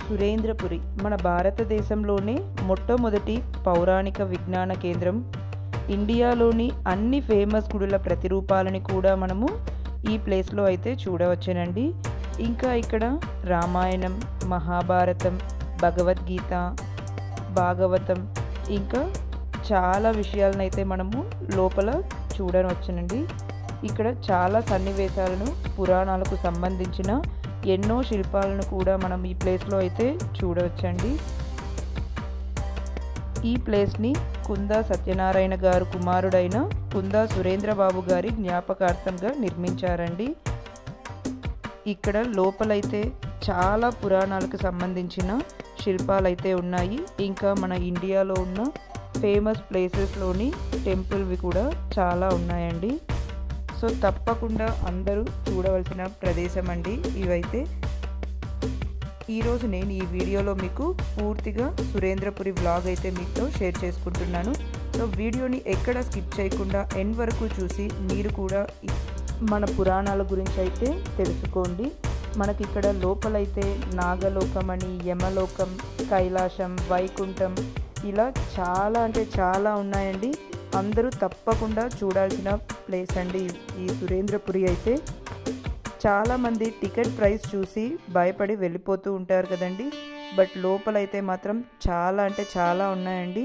సురేంద్రపురి మన భారతదేశంలోనే మొట్టమొదటి పౌరాణిక విజ్ఞాన కేంద్రం. ఇండియాలోని అన్ని ఫేమస్ గుడుల ప్రతిరూపాలని కూడా మనము ఈ ప్లేస్లో అయితే చూడవచ్చునండి. ఇంకా ఇక్కడ రామాయణం, మహాభారతం, భగవద్గీత, భాగవతం ఇంకా చాలా విషయాలను అయితే మనము లోపల చూడవచ్చునండి. ఇక్కడ చాలా సన్నివేశాలను, పురాణాలకు సంబంధించిన ఎన్నో శిల్పాలను కూడా మనం ఈ ప్లేస్లో అయితే చూడవచ్చండి. ఈ ప్లేస్ని కుందా సత్యనారాయణ గారు కుమారుడైన కుందా సురేంద్రబాబు గారి జ్ఞాపకార్థంగా నిర్మించారండి. ఇక్కడ లోపలైతే చాలా పురాణాలకు సంబంధించిన శిల్పాలు అయితే ఉన్నాయి. ఇంకా మన ఇండియాలో ఉన్న ఫేమస్ ప్లేసెస్లోని టెంపుల్వి కూడా చాలా ఉన్నాయండి. సో తప్పకుండా అందరూ చూడవలసిన ప్రదేశం అండి ఇవైతే. ఈరోజు నేను ఈ వీడియోలో మీకు పూర్తిగా సురేంద్రపురి వ్లాగ్ అయితే మీతో షేర్ చేసుకుంటున్నాను. సో వీడియోని ఎక్కడ స్కిప్ చేయకుండా ఎండ్ వరకు చూసి మీరు కూడా మన పురాణాల గురించి అయితే తెలుసుకోండి. మనకి ఇక్కడ లోపలైతే నాగలోకం అని, యమలోకం, కైలాసం, వైకుంఠం ఇలా చాలా అంటే చాలా ఉన్నాయండి. అందరూ తప్పకుండా చూడాల్సిన ప్లేస్ అండి ఈ సురేంద్రపురి అయితే. చాలామంది టికెట్ ప్రైస్ చూసి భయపడి వెళ్ళిపోతూ ఉంటారు కదండి. బట్ లోపలైతే మాత్రం చాలా అంటే చాలా ఉన్నాయండి.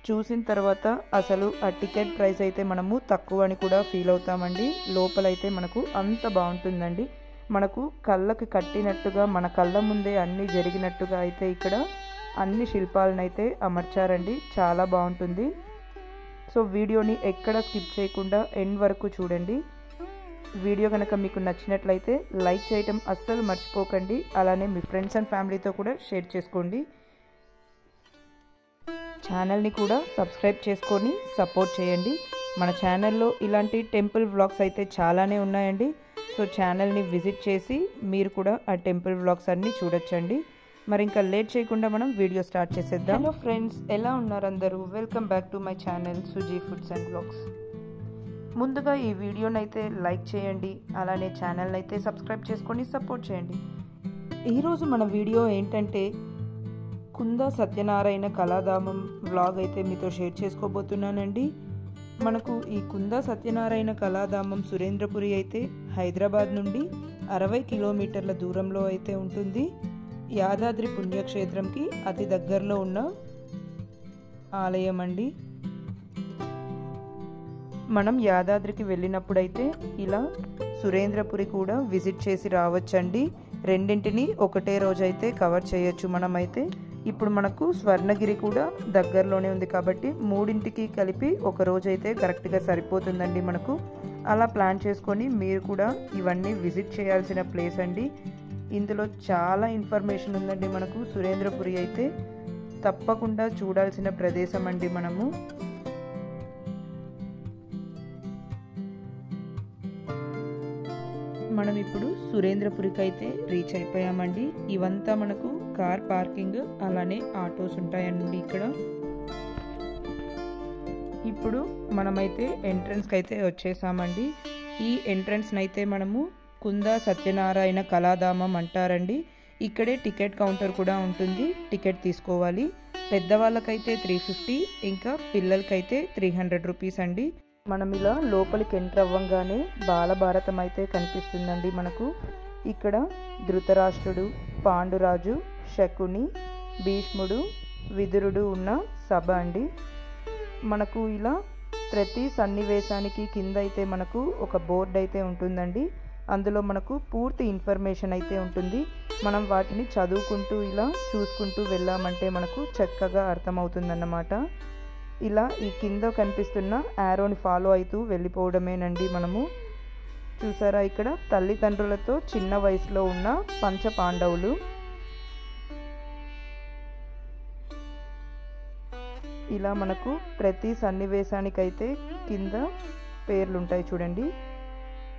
చూసిన తర్వాత అసలు ఆ టికెట్ ప్రైస్ అయితే మనము తక్కువ అని కూడా ఫీల్ అవుతామండి. లోపలైతే మనకు అంత బాగుంటుందండి. మనకు కళ్ళకి కట్టినట్టుగా, మన కళ్ళ ముందే అన్నీ జరిగినట్టుగా అయితే ఇక్కడ అన్ని శిల్పాలను అయితే అమర్చారండి. చాలా బాగుంటుంది. సో వీడియోని ఎక్కడ స్కిప్ చేయకుండా ఎండ్ వరకు చూడండి. వీడియో కనుక మీకు నచ్చినట్లయితే లైక్ చేయటం అస్సలు మర్చిపోకండి. అలానే మీ ఫ్రెండ్స్ అండ్ ఫ్యామిలీతో కూడా షేర్ చేసుకోండి. ఛానల్ని కూడా సబ్స్క్రైబ్ చేసుకొని సపోర్ట్ చేయండి. మన ఛానల్లో ఇలాంటి టెంపుల్ వ్లాగ్స్ అయితే చాలానే ఉన్నాయండి. సో ఛానల్ని విజిట్ చేసి మీరు కూడా ఆ టెంపుల్ వ్లాగ్స్ అన్నీ చూడొచ్చండి. మరి ఇంకా లేట్ చేయకుండా మనం వీడియో స్టార్ట్ చేసేద్దాం. హలో ఫ్రెండ్స్, ఎలా ఉన్నారు అందరూ? Welcome back to my channel Suji foods and vlogs. ముందుగా ఈ వీడియోని అయితే లైక్ చేయండి. అలానే ఛానల్ని అయితే సబ్స్క్రైబ్ చేసుకొని సపోర్ట్ చేయండి. ఈరోజు మన వీడియో ఏంటంటే కుందా సత్యనారాయణ కళాధామం వ్లాగ్ అయితే మీతో షేర్ చేసుకోబోతున్నానండి. మనకు ఈ కుందా సత్యనారాయణ కళాధామం సురేంద్రపురి అయితే హైదరాబాద్ నుండి 60 కిలోమీటర్ల దూరంలో అయితే ఉంటుంది. యాదాద్రి పుణ్యక్షేత్రంకి అతి దగ్గరలో ఉన్న ఆలయం అండి. మనం యాదాద్రికి వెళ్ళినప్పుడైతే ఇలా సురేంద్రపురి కూడా విజిట్ చేసి రావచ్చండి. రెండింటిని ఒకటే రోజైతే కవర్ చేయొచ్చు మనమైతే. ఇప్పుడు మనకు స్వర్ణగిరి కూడా దగ్గరలోనే ఉంది కాబట్టి మూడింటికి కలిపి ఒక రోజైతే కరెక్ట్గా సరిపోతుందండి మనకు. అలా ప్లాన్ చేసుకొని మీరు కూడా ఇవన్నీ విజిట్ చేయాల్సిన ప్లేస్ అండి. ఇందులో చాలా ఇన్ఫర్మేషన్ ఉందండి మనకు. సురేంద్రపురి అయితే తప్పకుండా చూడాల్సిన ప్రదేశం అండి. మనం ఇప్పుడు సురేంద్రపురికి అయితే రీచ్ అయిపోయామండి. ఇవంతా మనకు కార్ పార్కింగ్, అలానే ఆటోస్ ఉంటాయండి ఇక్కడ. ఇప్పుడు మనమైతే ఎంట్రన్స్కి అయితే వచ్చేసామండి. ఈ ఎంట్రన్స్ని అయితే మనము కుందా సత్యనారాయణ కళాధామం అంటారండి. ఇక్కడే టికెట్ కౌంటర్ కూడా ఉంటుంది. టికెట్ తీసుకోవాలి. పెద్దవాళ్ళకైతే 350, ఇంకా పిల్లలకైతే 300 రూపీస్ అండి. మనం ఇలా లోపలికి ఎంటర్ అవ్వంగానే బాలభారతం అయితే కనిపిస్తుందండి మనకు. ఇక్కడ ధృతరాష్ట్రుడు, పాండురాజు, శకుని, భీష్ముడు, విదురుడు ఉన్న సభ అండి. మనకు ఇలా ప్రతి సన్నివేశానికి కింద అయితే మనకు ఒక బోర్డు అయితే ఉంటుందండి. అందులో మనకు పూర్తి ఇన్ఫర్మేషన్ అయితే ఉంటుంది. మనం వాటిని చదువుకుంటూ ఇలా చూసుకుంటూ వెళ్ళామంటే మనకు చక్కగా అర్థమవుతుందన్నమాట. ఇలా ఈ కింద కనిపిస్తున్న యారోని ఫాలో అవుతూ వెళ్ళిపోవడమేనండి మనము. చూసారా, ఇక్కడ తల్లిదండ్రులతో చిన్న వయసులో ఉన్న పంచ పాండవులు. ఇలా మనకు ప్రతి సన్నివేశానికైతే కింద పేర్లు ఉంటాయి చూడండి.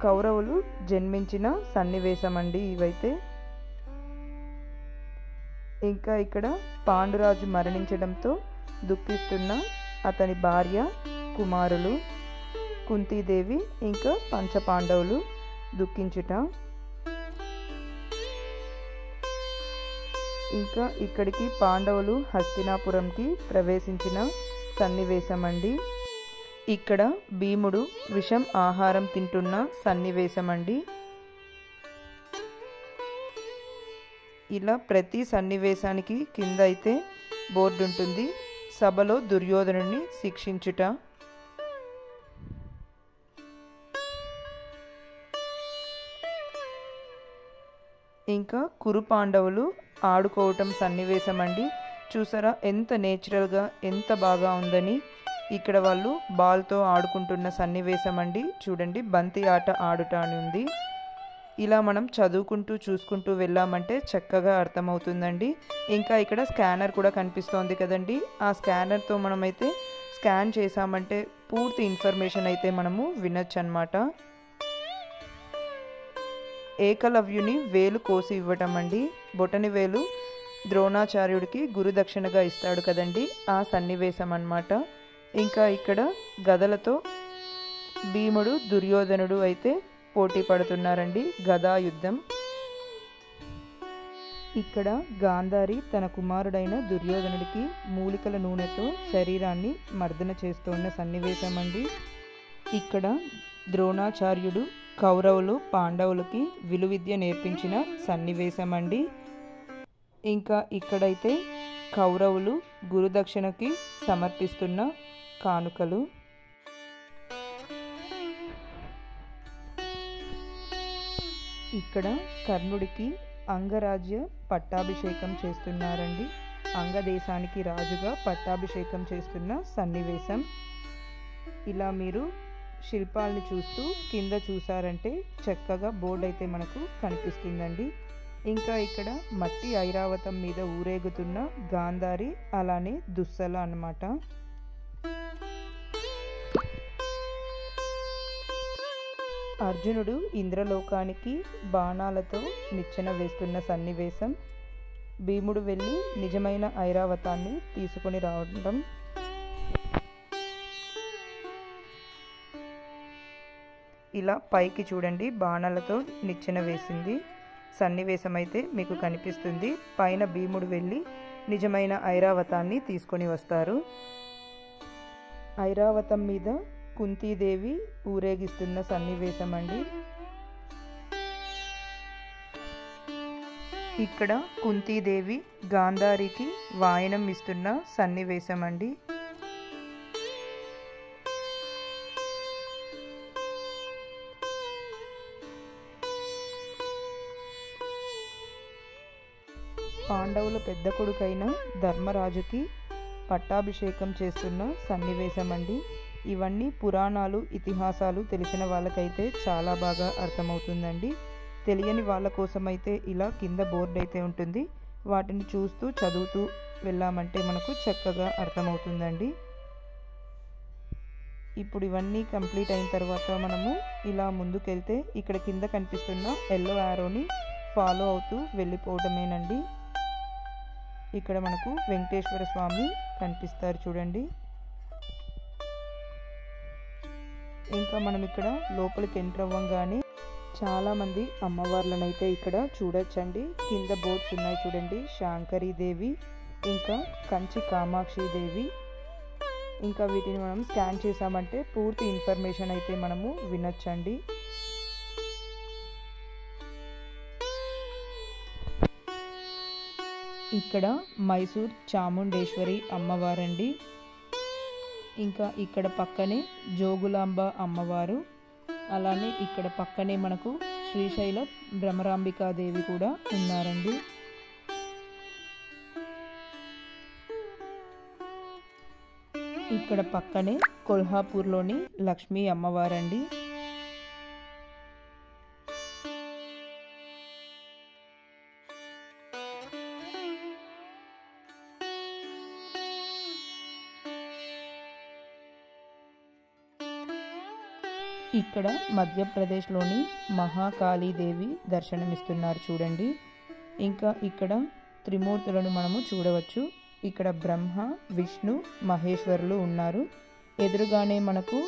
కౌరవులు జన్మించిన సన్నివేశం అండి ఇవైతే. ఇంకా ఇక్కడ పాండురాజు మరణించడంతో దుఃఖిస్తున్న అతని భార్య, కుమారులు, కుంతీదేవి ఇంకా పంచపాండవులు దుఃఖించుట. ఇంకా ఇక్కడికి పాండవులు హస్తినాపురంకి ప్రవేశించిన సన్నివేశం అండి. ఇక్కడ భీముడు విషం ఆహారం తింటున్న సన్నివేశం అండి. ఇలా ప్రతి సన్నివేశానికి కింద అయితే బోర్డు ఉంటుంది, సభలో దుర్యోధనుని శిక్షించుట. ఇంకా కురు పాండవులు ఆడుకోవటం సన్నివేశం అండి. చూసారా ఎంత నేచురల్గా ఎంత బాగా ఉందని. ఇక్కడ వాళ్ళు బాల్తో ఆడుకుంటున్న సన్నివేశం అండి. చూడండి, బంతి ఆట ఆడుట అని ఉంది. ఇలా మనం చదువుకుంటూ చూసుకుంటూ వెళ్ళామంటే చక్కగా అర్థమవుతుందండి. ఇంకా ఇక్కడ స్కానర్ కూడా కనిపిస్తోంది కదండి. ఆ స్కానర్తో మనమైతే స్కాన్ చేసామంటే పూర్తి ఇన్ఫర్మేషన్ అయితే మనము వినొచ్చు అన్నమాట. ఏకలవ్యుని వేలు కోసి ఇవ్వటం అండి. బొటని వేలు ద్రోణాచార్యుడికి గురుదక్షిణగా ఇస్తాడు కదండి, ఆ సన్నివేశం అన్నమాట. ఇంకా ఇక్కడ గదలతో భీముడు దుర్యోధనుడు అయితే పోటీ పడుతున్నారండి, గదా యుద్ధం. ఇక్కడ గాంధారి తన కుమారుడైన దుర్యోధనుడికి మూలికల నూనెతో శరీరాన్ని మర్దన చేస్తున్న సన్నివేశం అండి. ఇక్కడ ద్రోణాచార్యుడు కౌరవులు పాండవులకి విలువిద్య నేర్పించిన సన్నివేశం అండి. ఇంకా ఇక్కడైతే కౌరవులు గురుదక్షిణకి సమర్పిస్తున్న కానుకలు. ఇక్కడ కర్ణుడికి అంగరాజ్య పట్టాభిషేకం చేస్తున్నారండి. అంగదేశానికి రాజుగా పట్టాభిషేకం చేస్తున్న సన్నివేశం. ఇలా మీరు శిల్పాలని చూస్తూ కింద చూసారంటే చక్కగా బోర్డు అయితే మనకు కనిపిస్తుందండి. ఇంకా ఇక్కడ మట్టి ఐరావతం మీద ఊరేగుతున్న గాంధారి, అలానే దుస్సల అన్నమాట. అర్జునుడు ఇంద్రలోకానికి బాణాలతో నిచ్చెన వేస్తున్న సన్నివేశం. భీముడు వెళ్ళి నిజమైన ఐరావతాన్ని తీసుకొని రావడం. ఇలా పైకి చూడండి, బాణాలతో నిచ్చెన వేసింది సన్నివేశం అయితే మీకు కనిపిస్తుంది. పైన భీముడు వెళ్ళి నిజమైన ఐరావతాన్ని తీసుకొని వస్తారు. ఐరావతం మీద కుంతీదేవి ఊరేగిస్తున్న సన్నివేశం అండి. ఇక్కడ కుంతీదేవి గాంధారికి వాయనం ఇస్తున్న సన్నివేశం అండి. పాండవుల పెద్ద కొడుకైన ధర్మరాజుకి పట్టాభిషేకం చేస్తున్న సన్నివేశం అండి. ఇవన్నీ పురాణాలు ఇతిహాసాలు తెలిసిన వాళ్ళకైతే చాలా బాగా అర్థమవుతుందండి. తెలియని వాళ్ళ కోసమైతే ఇలా కింద బోర్డు అయితే ఉంటుంది, వాటిని చూస్తూ చదువుతూ వెళ్ళామంటే మనకు చక్కగా అర్థమవుతుందండి. ఇప్పుడు ఇవన్నీ కంప్లీట్ అయిన తర్వాత మనము ఇలా ముందుకెళ్తే ఇక్కడ కింద కనిపిస్తున్న ఎల్లో యారోని ఫాలో అవుతూ వెళ్ళిపోవటమేనండి. ఇక్కడ మనకు వెంకటేశ్వర స్వామి కనిపిస్తారు చూడండి. ఇంకా మనం ఇక్కడ లోపలికి ఎంటర్ అవ్వంగానే చాలామంది అమ్మవార్లను అయితే ఇక్కడ చూడొచ్చండి. కింద బోర్డ్స్ ఉన్నాయి చూడండి, శాంకరీదేవి, ఇంకా కంచి కామాక్షిదేవి. ఇంకా వీటిని మనం స్కాన్ చేసామంటే పూర్తి ఇన్ఫర్మేషన్ అయితే మనము వినొచ్చండి. ఇక్కడ మైసూర్ చాముండేశ్వరి అమ్మవారండి. ఇంకా ఇక్కడ పక్కనే జోగులాంబ అమ్మవారు, అలానే ఇక్కడ పక్కనే మనకు శ్రీశైల భ్రమరాంబికాదేవి కూడా ఉన్నారండి. ఇక్కడ పక్కనే కొల్హాపూర్లోని లక్ష్మీ అమ్మవారండి. ఇక్కడ మధ్యప్రదేశ్లోని మహాకాళీదేవి దర్శనమిస్తున్నారు చూడండి. ఇంకా ఇక్కడ త్రిమూర్తులను మనము చూడవచ్చు. ఇక్కడ బ్రహ్మ, విష్ణు, మహేశ్వరులు ఉన్నారు. ఎదురుగానే మనకు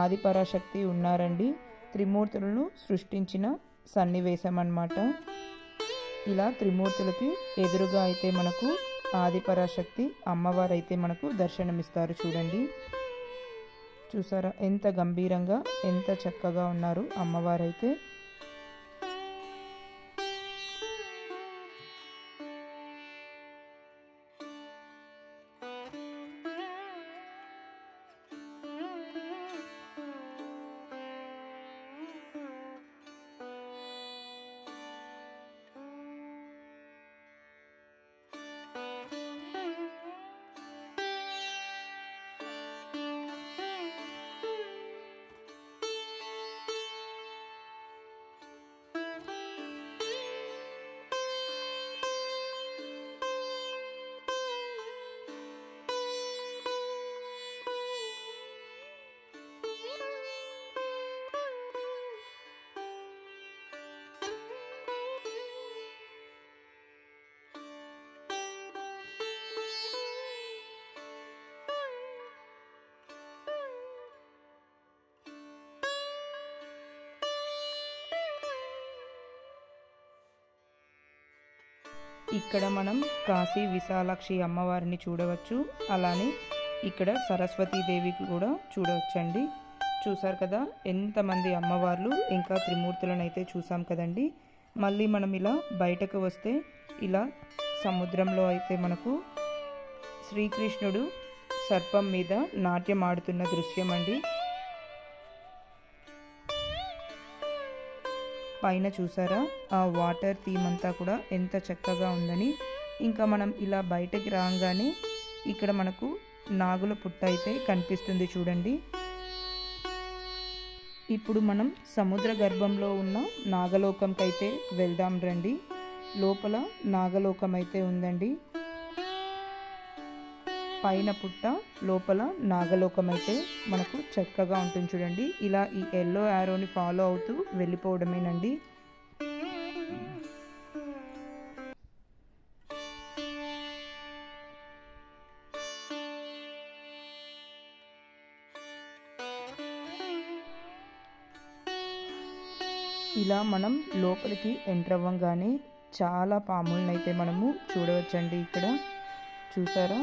ఆదిపరాశక్తి ఉన్నారండి. త్రిమూర్తులను సృష్టించిన సన్నివేశం అన్నమాట. ఇలా త్రిమూర్తులకి ఎదురుగా అయితే మనకు ఆదిపరాశక్తి అమ్మవారు అయితే మనకు దర్శనమిస్తారు చూడండి. చూసారా ఎంత గంభీరంగా ఎంత చక్కగా ఉన్నారు అమ్మవారైతే. ఇక్కడ మనం కాశీ విశాలాక్షి అమ్మవారిని చూడవచ్చు. అలానే ఇక్కడ సరస్వతీదేవికి కూడా చూడవచ్చండి. చూసారు కదా ఎంతమంది అమ్మవార్లు ఇంకా త్రిమూర్తులను అయితే చూసాం కదండి. మళ్ళీ మనం ఇలా బయటకు వస్తే ఇలా సముద్రంలో అయితే మనకు శ్రీకృష్ణుడు సర్పం మీద నాట్యం ఆడుతున్న దృశ్యం అండి. పైన చూసారా ఆ వాటర్ థీమ్ అంతా కూడా ఎంత చక్కగా ఉందని. ఇంకా మనం ఇలా బయటకి రాగానే ఇక్కడ మనకు నాగుల పుట్ట అయితే కనిపిస్తుంది చూడండి. ఇప్పుడు మనం సముద్ర గర్భంలో ఉన్న నాగలోకంకి అయితే వెళ్దాం రండి. లోపల నాగలోకం అయితే ఉందండి. పైన పుట్ట లోపల నాగలోకం అయితే మనకు చక్కగా ఉంటుంది చూడండి. ఇలా ఈ ఎల్లో యారోని ఫాలో అవుతూ వెళ్ళిపోవడమేనండి. ఇలా మనం లోపలికి ఎంటర్ అవ్వగానే చాలా పాములను అయితే మనము చూడవచ్చండి. ఇక్కడ చూసారా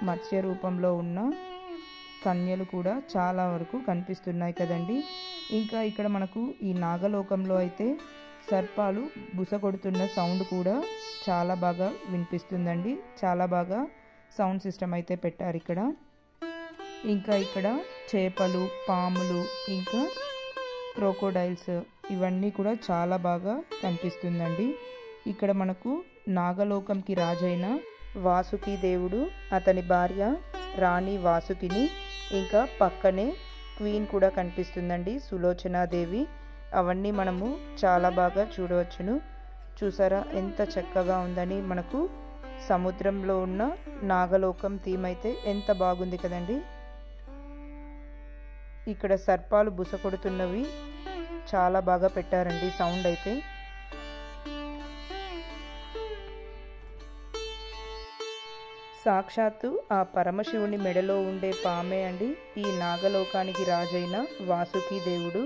మత్స్య రూపంలో ఉన్న కన్యలు కూడా చాలా వరకు కనిపిస్తున్నాయి కదండి. ఇంకా ఇక్కడ మనకు ఈ నాగలోకంలో అయితే సర్పాలు బుస కొడుతున్న సౌండ్ కూడా చాలా బాగా వినిపిస్తుందండి. చాలా బాగా సౌండ్ సిస్టమ్ అయితే పెట్టారు ఇక్కడ. ఇంకా ఇక్కడ చేపలు, పాములు, ఇంకా క్రోకోడైల్స్ ఇవన్నీ కూడా చాలా బాగా కనిపిస్తుందండి. ఇక్కడ మనకు నాగలోకంకి రాజైన వాసుకి దేవుడు, అతని భార్య రాణి వాసుకిని, ఇంకా పక్కనే క్వీన్ కూడా కనిపిస్తుందండి సులోచనాదేవి. అవన్నీ మనము చాలా బాగా చూడవచ్చును. చూసారా ఎంత చక్కగా ఉందని. మనకు సముద్రంలో ఉన్న నాగలోకం థీమ్ అయితే ఎంత బాగుంది కదండి. ఇక్కడ సర్పాలు బుస కొడుతున్నవి చాలా బాగా పెట్టారండి సౌండ్ అయితే. సాక్షాత్తు ఆ పరమశివుని మెడలో ఉండే పామే అండి ఈ నాగలోకానికి రాజైన వాసుకి దేవుడు.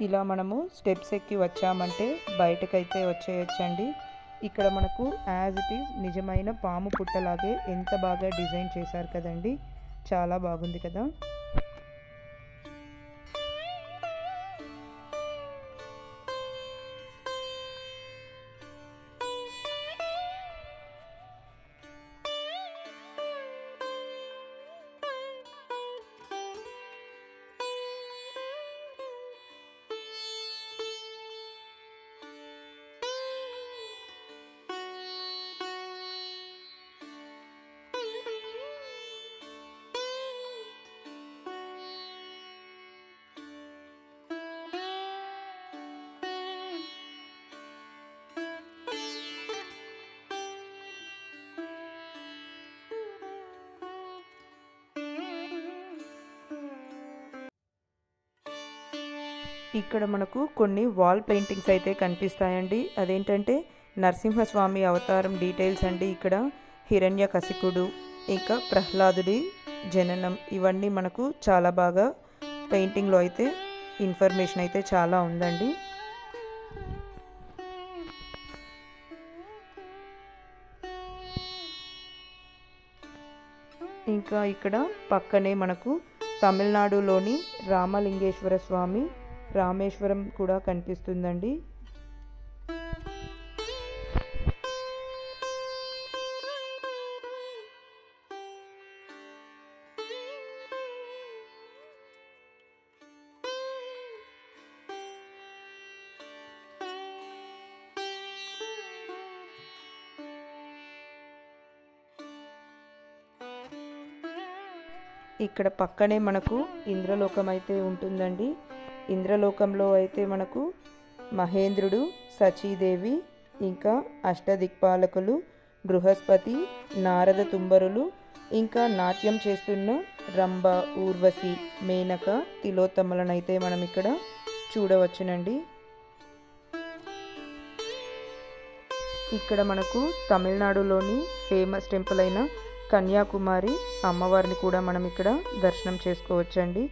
ఇలా మనము స్టెప్స్ ఎక్కి వచ్చామంటే బయటకైతే వచ్చేయచ్చండి. ఇక్కడ మనకు యాజ్ ఇట్ ఈజ్ నిజమైన పాము పుట్టలాగే ఎంత బాగా డిజైన్ చేశారు కదండి. చాలా బాగుంది కదా. ఇక్కడ మనకు కొన్ని వాల్ పెయింటింగ్స్ అయితే కనిపిస్తాయండి. అదేంటంటే నరసింహస్వామి అవతారం డీటెయిల్స్ అండి. ఇక్కడ హిరణ్యకశిపుడు ఇంకా ప్రహ్లాదుడి జననం ఇవన్నీ మనకు చాలా బాగా పెయింటింగ్లో అయితే ఇన్ఫర్మేషన్ అయితే చాలా ఉందండి. ఇంకా ఇక్కడ పక్కనే మనకు తమిళనాడులోని రామలింగేశ్వర స్వామి రామేశ్వరం కూడా కనిపిస్తుందండి. ఇక్కడ పక్కనే మనకు ఇంద్రలోకం అయితే ఉంటుందండి. ఇంద్రలోకంలో అయితే మనకు మహేంద్రుడు, సచీదేవి, ఇంకా అష్టదిక్పాలకులు, బృహస్పతి, నారద తుంబరులు, ఇంకా నాట్యం చేస్తున్న రంభ, ఊర్వశి, మేనక, తిలోత్తమలనైతే మనం ఇక్కడ చూడవచ్చునండి. ఇక్కడ మనకు తమిళనాడులోని ఫేమస్ టెంపుల్ అయిన కన్యాకుమారి అమ్మవారిని కూడా మనం ఇక్కడ దర్శనం చేసుకోవచ్చండి.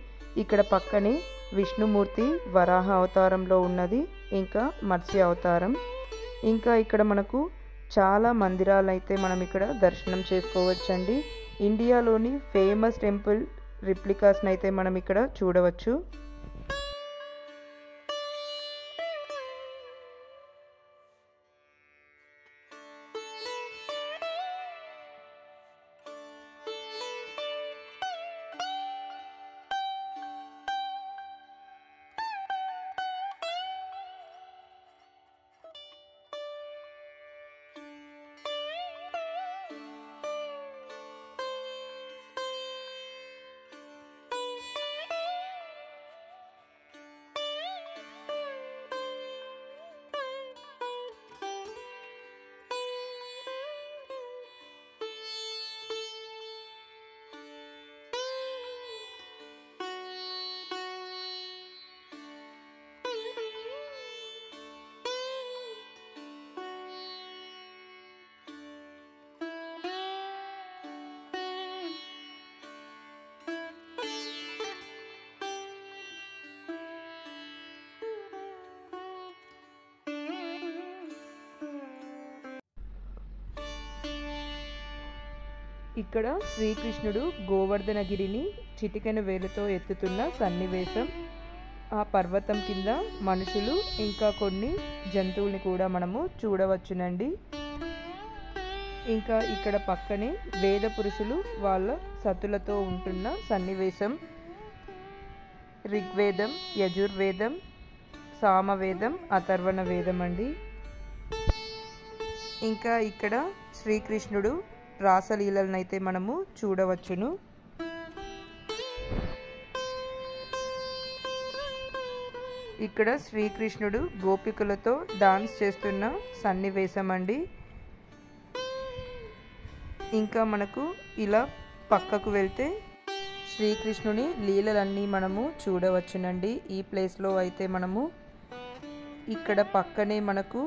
ఇక్కడ పక్కనే విష్ణుమూర్తి వరాహ అవతారంలో ఉన్నది, ఇంకా మత్స్య అవతారం. ఇంకా ఇక్కడ మనకు చాలా మందిరాలు అయితే మనం ఇక్కడ దర్శనం చేసుకోవచ్చండి. ఇండియాలోని ఫేమస్ టెంపుల్ రిప్లికాస్ని అయితే మనం ఇక్కడ చూడవచ్చు. ఇక్కడ శ్రీకృష్ణుడు గోవర్ధనగిరిని చిటికెన వేలుతో ఎత్తుతున్న సన్నివేశం. ఆ పర్వతం కింద మనుషులు ఇంకా కొన్ని జంతువుల్ని కూడా మనము చూడవచ్చునండి. ఇంకా ఇక్కడ పక్కనే వేద పురుషులు వాళ్ళ సతులతో ఉంటున్న సన్నివేశం. ఋగ్వేదం, యజుర్వేదం, సామవేదం, అథర్వణ వేదం అండి. ఇంకా ఇక్కడ శ్రీకృష్ణుడు రాసలీలను అయితే మనము చూడవచ్చును. ఇక్కడ శ్రీకృష్ణుడు గోపికలతో డాన్స్ చేస్తున్న సన్నివేశం అండి. ఇంకా మనకు ఇలా పక్కకు వెళ్తే శ్రీకృష్ణుని లీలలన్నీ మనము చూడవచ్చునండి. ఈ ప్లేస్లో అయితే మనము ఇక్కడ పక్కనే మనకు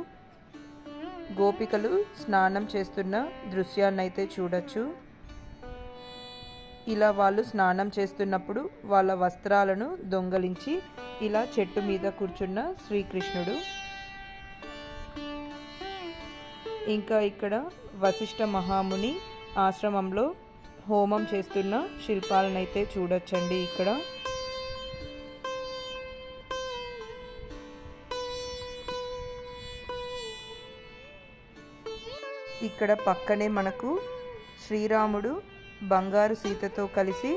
గోపికలు స్నానం చేస్తున్న దృశ్యాన్ని అయితే చూడొచ్చు. ఇలా వాళ్ళు స్నానం చేస్తున్నప్పుడు వాళ్ళ వస్త్రాలను దొంగలించి ఇలా చెట్టు మీద కూర్చున్న శ్రీకృష్ణుడు. ఇంకా ఇక్కడ వశిష్ఠ మహాముని ఆశ్రమంలో హోమం చేస్తున్న శిల్పాలను అయితే చూడొచ్చండి. ఇక్కడ పక్కనే మనకు శ్రీరాముడు బంగారు సీతతో కలిసి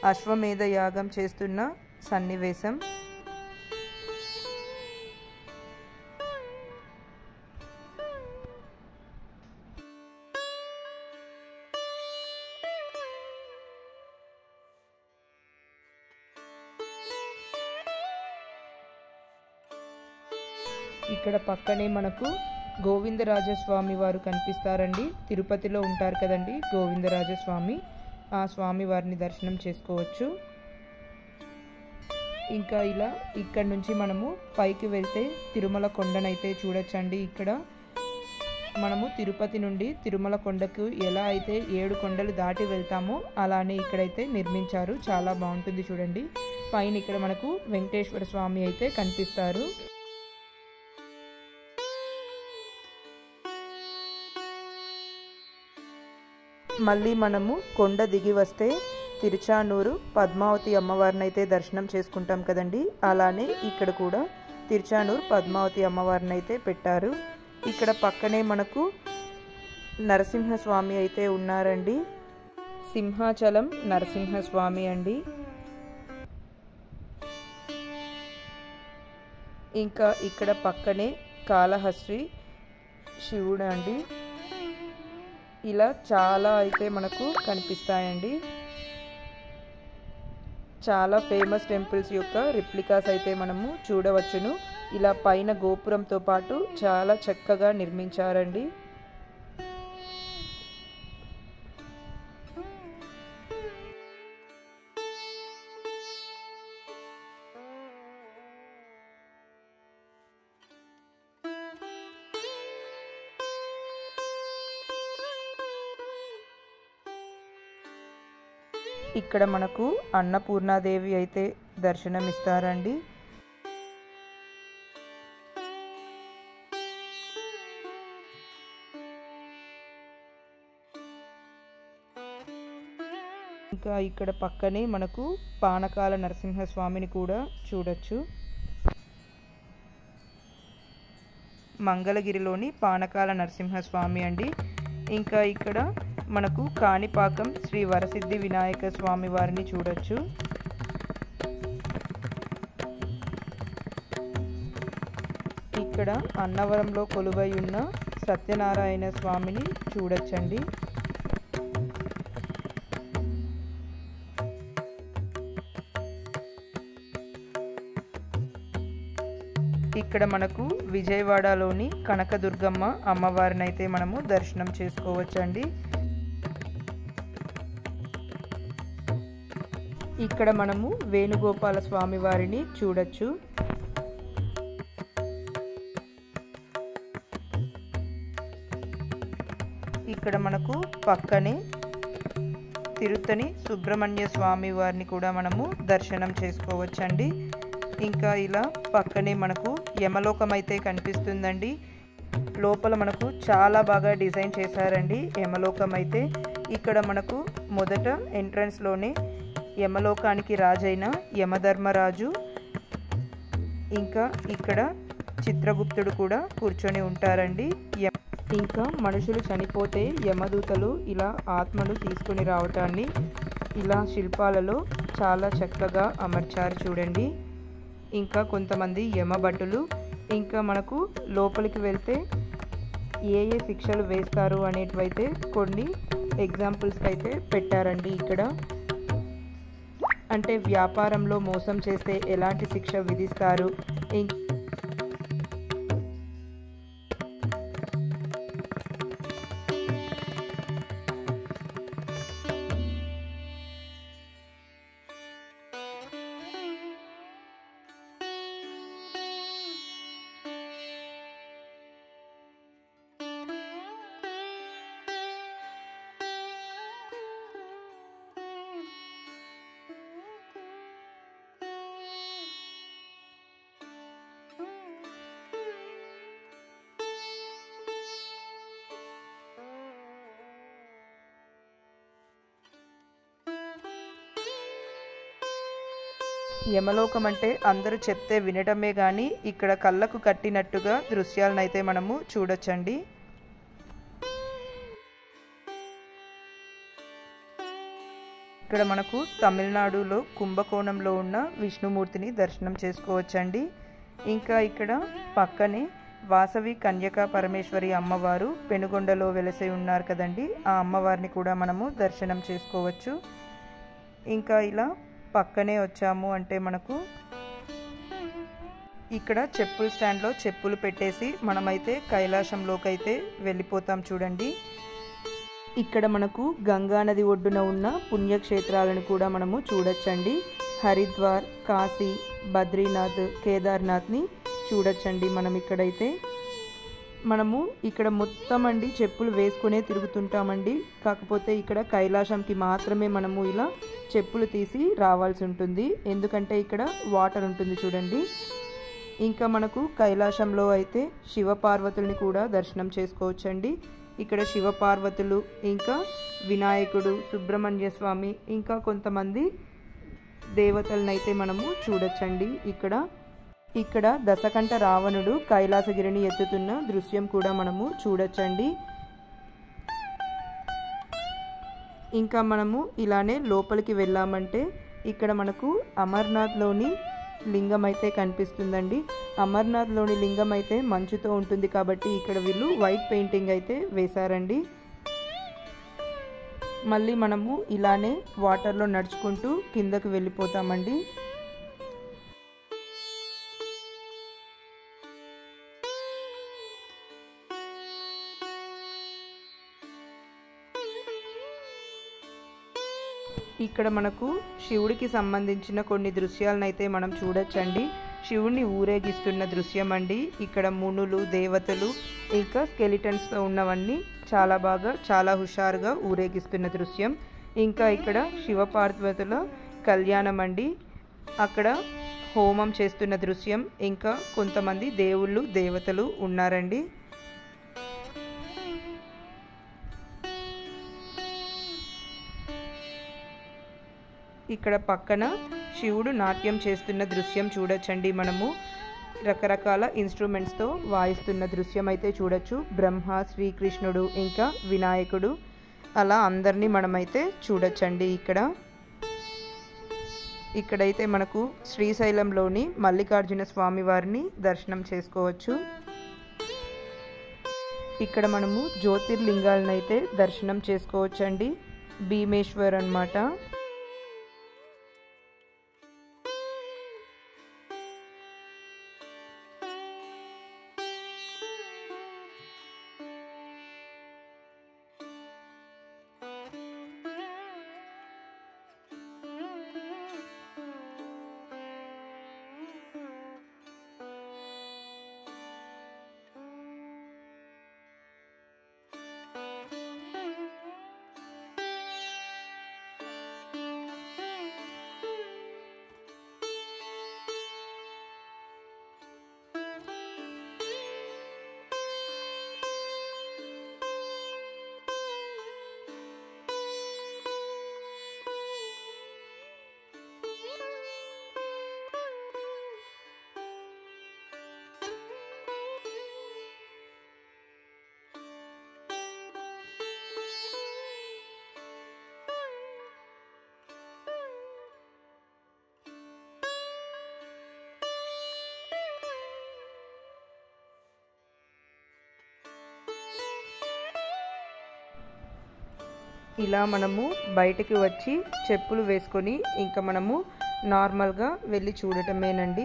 అశ్వమేధ యాగం చేస్తున్న సన్నివేశం. ఇక్కడ పక్కనే మనకు గోవిందరాజస్వామి వారు కనిపిస్తారండి. తిరుపతిలో ఉంటారు కదండి గోవిందరాజస్వామి. ఆ స్వామి వారిని దర్శనం చేసుకోవచ్చు. ఇంకా ఇలా ఇక్కడ నుంచి మనము పైకి వెళ్తే తిరుమల కొండనైతే చూడొచ్చండి. ఇక్కడ మనము తిరుపతి నుండి తిరుమల కొండకు ఎలా అయితే 7 కొండలు దాటి వెళ్తామో అలానే ఇక్కడైతే నిర్మించారు. చాలా బాగుంటుంది చూడండి. పైన ఇక్కడ మనకు వెంకటేశ్వర స్వామి అయితే కనిపిస్తారు. మళ్ళీ మనము కొండ దిగి వస్తే తిరుచానూరు పద్మావతి అమ్మవారిని అయితే దర్శనం చేసుకుంటాం కదండి. అలానే ఇక్కడ కూడా తిరుచానూరు పద్మావతి అమ్మవారిని అయితే పెట్టారు. ఇక్కడ పక్కనే మనకు నరసింహస్వామి అయితే ఉన్నారండి. సింహాచలం నరసింహస్వామి అండి. ఇంకా ఇక్కడ పక్కనే కాళహస్తి శివుడు అండి. ఇలా చాలా అయితే మనకు కనిపిస్తాయండి. చాలా ఫేమస్ టెంపుల్స్ యొక్క రిప్లికాస్ అయితే మనము చూడవచ్చును. ఇలా పైన గోపురంతో పాటు చాలా చక్కగా నిర్మించారండి. ఇక్కడ మనకు అన్నపూర్ణాదేవి అయితే దర్శనమిస్తారండి. ఇంకా ఇక్కడ పక్కనే మనకు పానకాల నరసింహస్వామిని కూడా చూడొచ్చు. మంగళగిరిలోని పానకాల నరసింహస్వామి అండి. ఇంకా ఇక్కడ మనకు కాణిపాకం శ్రీ వరసిద్ధి వినాయక స్వామి వారిని చూడొచ్చు. ఇక్కడ అన్నవరంలో కొలువై ఉన్న సత్యనారాయణ స్వామిని చూడొచ్చండి. ఇక్కడ మనకు విజయవాడలోని కనకదుర్గమ్మ అమ్మవారిని అయితే మనము దర్శనం చేసుకోవచ్చండి. ఇక్కడ మనము వేణుగోపాల స్వామి వారిని చూడొచ్చు. ఇక్కడ మనకు పక్కనే తిరుత్తని సుబ్రహ్మణ్య స్వామి వారిని కూడా మనము దర్శనం చేసుకోవచ్చండి. ఇంకా ఇలా పక్కనే మనకు యమలోకం అయితే కనిపిస్తుందండి. లోపల మనకు చాలా బాగా డిజైన్ చేశారండి యమలోకం అయితే. ఇక్కడ మనకు మొదట ఎంట్రన్స్లోనే యమలోకానికి రాజైన యమధర్మరాజు, ఇంకా ఇక్కడ చిత్రగుప్తుడు కూడా కూర్చొని ఉంటారండి. ఇంకా మనుషులు చనిపోతే యమదూతలు ఇలా ఆత్మను తీసుకుని రావటాన్ని ఇలా శిల్పాలలో చాలా చక్కగా అమర్చారు చూడండి. ఇంకా కొంతమంది యమభటులు, ఇంకా మనకు లోపలికి వెళ్తే ఏ ఏ శిక్షలు వేస్తారు అనేటివైతే కొన్ని ఎగ్జాంపుల్స్ అయితే పెట్టారండి. ఇక్కడ అంటే వ్యాపారంలో మోసం చేస్తే ఎలాంటి శిక్ష విధిస్తారు, యమలోకం అంటే అందరూ చెప్తే వినటమే కానీ ఇక్కడ కళ్ళకు కట్టినట్టుగా దృశ్యాలను అయితే మనము చూడొచ్చండి. ఇక్కడ మనకు తమిళనాడులో కుంభకోణంలో ఉన్న విష్ణుమూర్తిని దర్శనం చేసుకోవచ్చండి. ఇంకా ఇక్కడ పక్కనే వాసవి కన్యకా పరమేశ్వరి అమ్మవారు పెనుగొండలో వెలసి ఉన్నారు కదండి. ఆ అమ్మవారిని కూడా మనము దర్శనం చేసుకోవచ్చు. ఇంకా ఇలా పక్కనే వచ్చాము అంటే మనకు ఇక్కడ చెప్పుల స్టాండ్లో చెప్పులు పెట్టేసి మనమైతే కైలాసంలోకి అయితే వెళ్ళిపోతాం చూడండి. ఇక్కడ మనకు గంగా నది ఒడ్డున ఉన్న పుణ్యక్షేత్రాలను కూడా మనము చూడొచ్చండి. హరిద్వార్, కాశీ, బద్రీనాథ్, కేదార్నాథ్ని చూడొచ్చండి. మనము ఇక్కడ మొత్తం అండి చెప్పులు వేసుకునే తిరుగుతుంటామండి. కాకపోతే ఇక్కడ కైలాసంకి మాత్రమే మనము ఇలా చెప్పులు తీసి రావాల్సి ఉంటుంది, ఎందుకంటే ఇక్కడ వాటర్ ఉంటుంది చూడండి. ఇంకా మనకు కైలాసంలో అయితే శివపార్వతుల్ని కూడా దర్శనం చేసుకోవచ్చండి. ఇక్కడ శివపార్వతులు, ఇంకా వినాయకుడు, సుబ్రహ్మణ్య స్వామి, ఇంకా కొంతమంది దేవతలనైతే మనము చూడొచ్చండి. ఇక్కడ దశకంఠ రావణుడు కైలాసగిరిని ఎత్తుతున్న దృశ్యం కూడా మనము చూడొచ్చండి. ఇంకా మనము ఇలానే లోపలికి వెళ్ళామంటే ఇక్కడ మనకు అమర్నాథ్లోని లింగం అయితే కనిపిస్తుందండి. అమర్నాథ్లోని లింగం అయితే మంచుతో ఉంటుంది కాబట్టి ఇక్కడ వీళ్ళు వైట్ పెయింటింగ్ అయితే వేశారండి. మళ్ళీ మనము ఇలానే వాటర్లో నడుచుకుంటూ కిందకు వెళ్ళిపోతామండి. ఇక్కడ మనకు శివుడికి సంబంధించిన కొన్ని దృశ్యాలను అయితే మనం చూడొచ్చండి. శివుడిని ఊరేగిస్తున్న దృశ్యం అండి. ఇక్కడ మునులు, దేవతలు, ఇంకా స్కెలిటన్స్తో ఉన్నవన్నీ చాలా హుషారుగా ఊరేగిస్తున్న దృశ్యం. ఇంకా ఇక్కడ శివపార్వతుల కళ్యాణం అండి. అక్కడ హోమం చేస్తున్న దృశ్యం. ఇంకా కొంతమంది దేవుళ్ళు, దేవతలు ఉన్నారండి. ఇక్కడ పక్కన శివుడు నాట్యం చేస్తున్న దృశ్యం చూడొచ్చండి. మనము రకరకాల ఇన్స్ట్రుమెంట్స్తో వాయిస్తున్న దృశ్యం అయితే చూడొచ్చు. బ్రహ్మ, శ్రీకృష్ణుడు, ఇంకా వినాయకుడు, అలా అందరినీ మనమైతే చూడొచ్చండి. ఇక్కడైతే మనకు శ్రీశైలంలోని మల్లికార్జున స్వామి వారిని దర్శనం చేసుకోవచ్చు. ఇక్కడ మనము జ్యోతిర్లింగాలను అయితే దర్శనం చేసుకోవచ్చండి. భీమేశ్వర్ అన్నమాట. ఇలా మనము బయటికి వచ్చి చెప్పులు వేసుకొని ఇంకా మనము నార్మల్గా వెళ్ళి చూడటమేనండి.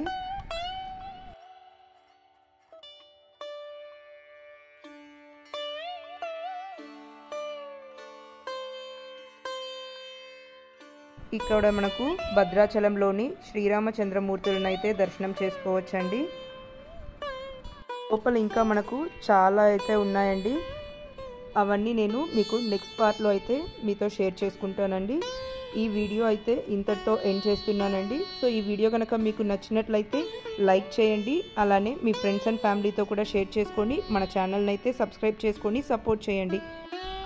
ఇక్కడ మనకు భద్రాచలంలోని శ్రీరామచంద్రమూర్తులను అయితే దర్శనం చేసుకోవచ్చండి. లోపల ఇంకా మనకు చాలా అయితే ఉన్నాయండి. అవన్నీ నేను మీకు నెక్స్ట్ పార్ట్లో అయితే మీతో షేర్ చేసుకుంటానండి. ఈ వీడియో అయితే ఇంతటితో ఎండ్ చేస్తున్నానండి. సో ఈ వీడియో కనుక మీకు నచ్చినట్లయితే లైక్ చేయండి, అలానే మీ ఫ్రెండ్స్ అండ్ ఫ్యామిలీతో కూడా షేర్ చేసుకొని మన ఛానల్ని అయితే సబ్స్క్రైబ్ చేసుకొని సపోర్ట్ చేయండి.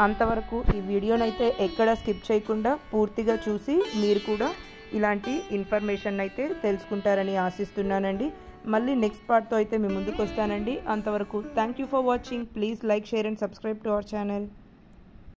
అంతవరకు ఈ వీడియోనైతే ఎక్కడ స్కిప్ చేయకుండా పూర్తిగా చూసి మీరు కూడా ఇలాంటి ఇన్ఫర్మేషన్ అయితే తెలుసుకుంటారని ఆశిస్తున్నానండి. మళ్ళీ నెక్స్ట్ పార్ట్తో అయితే మీ ముందుకు వస్తానండి. అంతవరకు thank you for watching. Please like, share and subscribe to our channel.